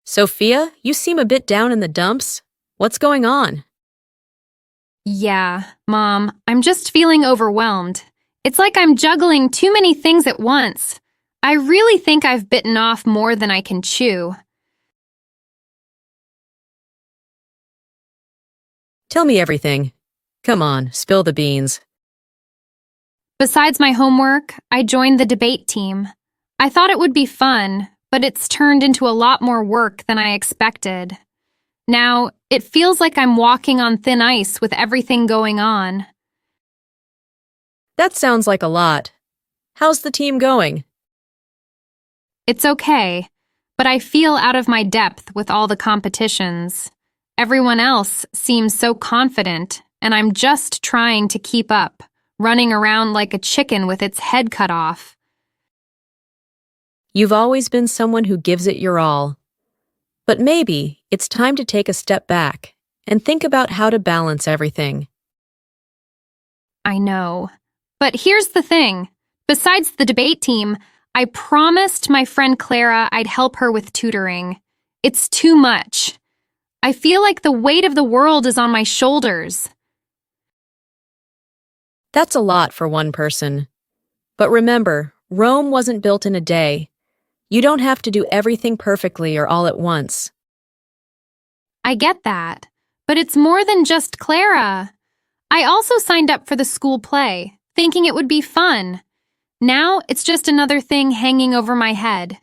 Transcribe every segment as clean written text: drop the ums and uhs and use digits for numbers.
Sophia, you seem a bit down in the dumps. What's going on? Yeah, Mom, I'm just feeling overwhelmed. It's like I'm juggling too many things at once. I really think I've bitten off more than I can chew. Tell me everything. Come on, spill the beans. Besides my homework, I joined the debate team. I thought it would be fun, but it's turned into a lot more work than I expected. Now, it feels like I'm walking on thin ice with everything going on. That sounds like a lot. How's the team going? It's okay, but I feel out of my depth with all the competitions. Everyone else seems so confident, and I'm just trying to keep up, running around like a chicken with its head cut off. You've always been someone who gives it your all. But maybe it's time to take a step back and think about how to balance everything. I know. But here's the thing. Besides the debate team, I promised my friend Clara I'd help her with tutoring. It's too much. I feel like the weight of the world is on my shoulders. That's a lot for one person. But remember, Rome wasn't built in a day. You don't have to do everything perfectly or all at once. I get that. But it's more than just Clara. I also signed up for the school play, thinking it would be fun. Now it's just another thing hanging over my head.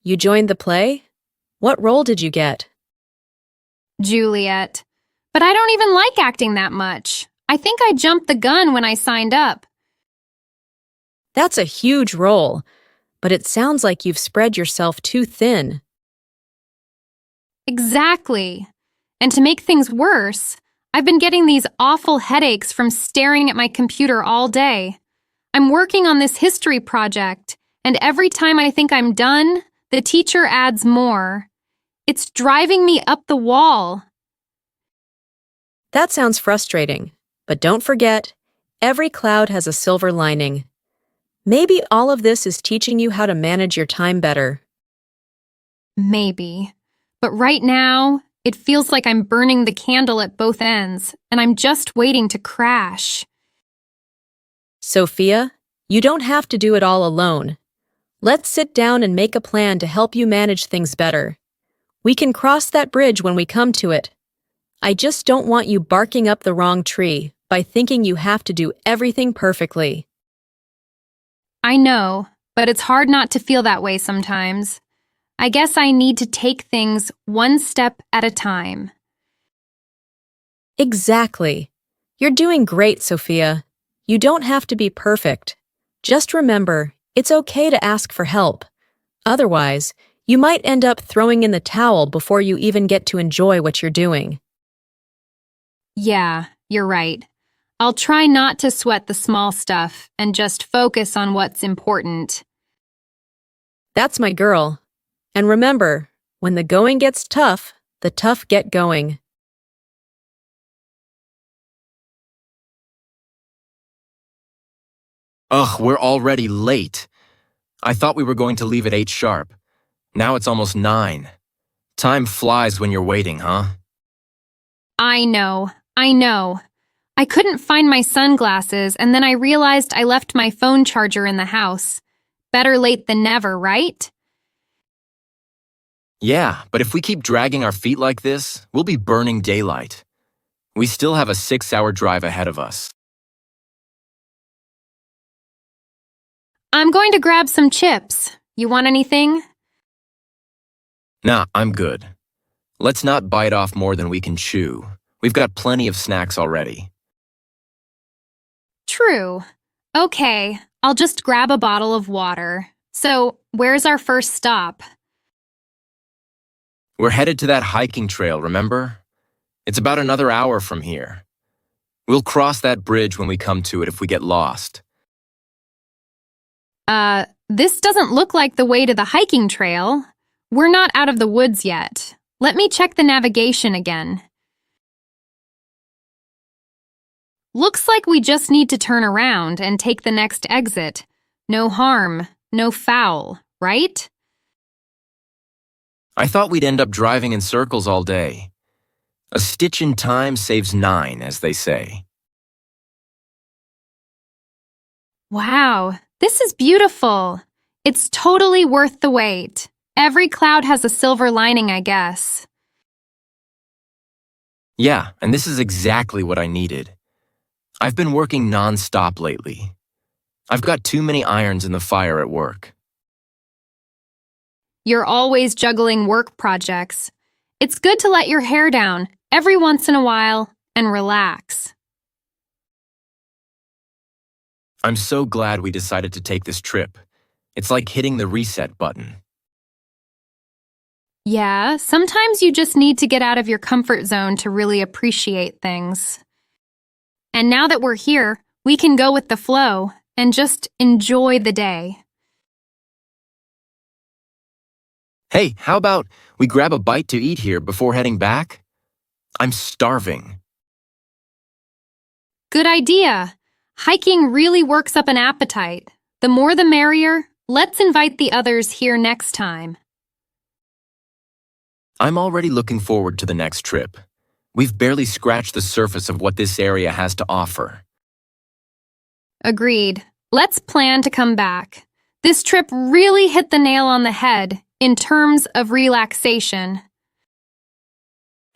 You joined the play? What role did you get? Juliet. But I don't even like acting that much. I think I jumped the gun when I signed up. That's a huge role, but it sounds like you've spread yourself too thin. Exactly. And to make things worse, I've been getting these awful headaches from staring at my computer all day. I'm working on this history project, and every time I think I'm done, the teacher adds more. It's driving me up the wall. That sounds frustrating, but don't forget, every cloud has a silver lining. Maybe all of this is teaching you how to manage your time better. Maybe. But right now, it feels like I'm burning the candle at both ends, and I'm just waiting to crash. Sophia, you don't have to do it all alone. Let's sit down and make a plan to help you manage things better. We can cross that bridge when we come to it. I just don't want you barking up the wrong tree by thinking you have to do everything perfectly. I know, but it's hard not to feel that way sometimes. I guess I need to take things one step at a time. Exactly. You're doing great, Sophia. You don't have to be perfect. Just remember, it's okay to ask for help. Otherwise, you might end up throwing in the towel before you even get to enjoy what you're doing. Yeah, you're right. I'll try not to sweat the small stuff and just focus on what's important. That's my girl. And remember, when the going gets tough, the tough get going. Ugh, we're already late. I thought we were going to leave at 8 sharp. Now it's almost 9. Time flies when you're waiting, huh? I know. I couldn't find my sunglasses, and then I realized I left my phone charger in the house. Better late than never, right? Yeah, but if we keep dragging our feet like this, we'll be burning daylight. We still have a 6-hour drive ahead of us. I'm going to grab some chips. You want anything? Nah, I'm good. Let's not bite off more than we can chew. We've got plenty of snacks already. True. Okay, I'll just grab a bottle of water. So, where's our first stop? We're headed to that hiking trail, remember? It's about another hour from here. We'll cross that bridge when we come to it if we get lost. This doesn't look like the way to the hiking trail. We're not out of the woods yet. Let me check the navigation again. Looks like we just need to turn around and take the next exit. No harm, no foul, right? I thought we'd end up driving in circles all day. A stitch in time saves 9, as they say. Wow, this is beautiful. It's totally worth the wait. Every cloud has a silver lining, I guess. Yeah, and this is exactly what I needed. I've been working non-stop lately. I've got too many irons in the fire at work. You're always juggling work projects. It's good to let your hair down every once in a while and relax. I'm so glad we decided to take this trip. It's like hitting the reset button. Yeah, sometimes you just need to get out of your comfort zone to really appreciate things. And now that we're here, we can go with the flow and just enjoy the day. Hey, how about we grab a bite to eat here before heading back? I'm starving. Good idea. Hiking really works up an appetite. The more the merrier. Let's invite the others here next time. I'm already looking forward to the next trip. We've barely scratched the surface of what this area has to offer. Agreed. Let's plan to come back. This trip really hit the nail on the head in terms of relaxation.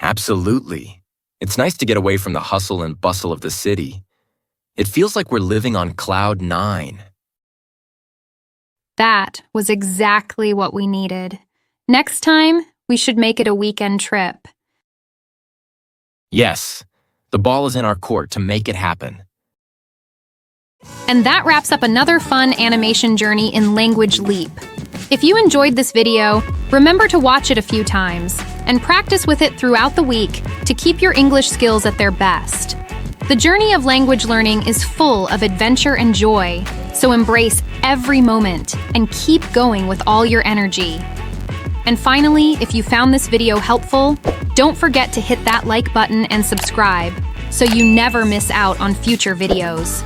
Absolutely. It's nice to get away from the hustle and bustle of the city. It feels like we're living on cloud 9. That was exactly what we needed. Next time, we should make it a weekend trip. Yes, the ball is in our court to make it happen. And that wraps up another fun animation journey in Language Leap. If you enjoyed this video, remember to watch it a few times and practice with it throughout the week to keep your English skills at their best. The journey of language learning is full of adventure and joy, so embrace every moment and keep going with all your energy. And finally, if you found this video helpful, don't forget to hit that like button and subscribe so you never miss out on future videos.